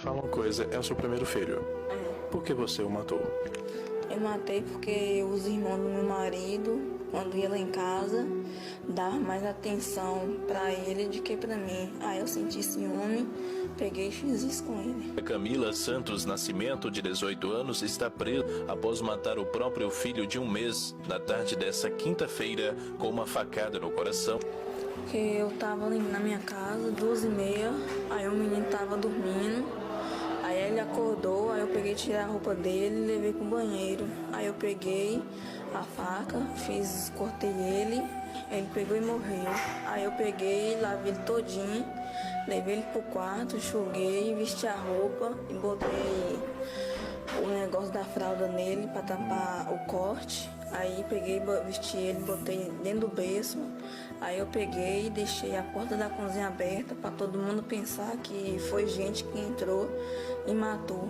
Fala uma coisa, é o seu primeiro filho. É. Por que você o matou? Eu matei porque os irmãos do meu marido, quando ia lá em casa, davam mais atenção pra ele do que pra mim. Aí eu senti ciúme, peguei e fiz isso com ele. Camila Santos Nascimento, de 18 anos, está presa após matar o próprio filho de 1 mês, na tarde dessa quinta-feira, com uma facada no coração. Porque eu tava ali na minha casa, 2h30, aí o menino tava dormindo, aí ele acordou, aí eu peguei, tirei a roupa dele e levei pro banheiro. Aí eu peguei a faca, cortei ele pegou e morreu. Aí eu peguei, lavei ele todinho, levei ele pro quarto, enxuguei, vesti a roupa e botei o negócio da fralda nele pra tampar o corte. Aí peguei, vesti ele, botei dentro do berço. Aí eu peguei e deixei a porta da cozinha aberta para todo mundo pensar que foi gente que entrou e matou.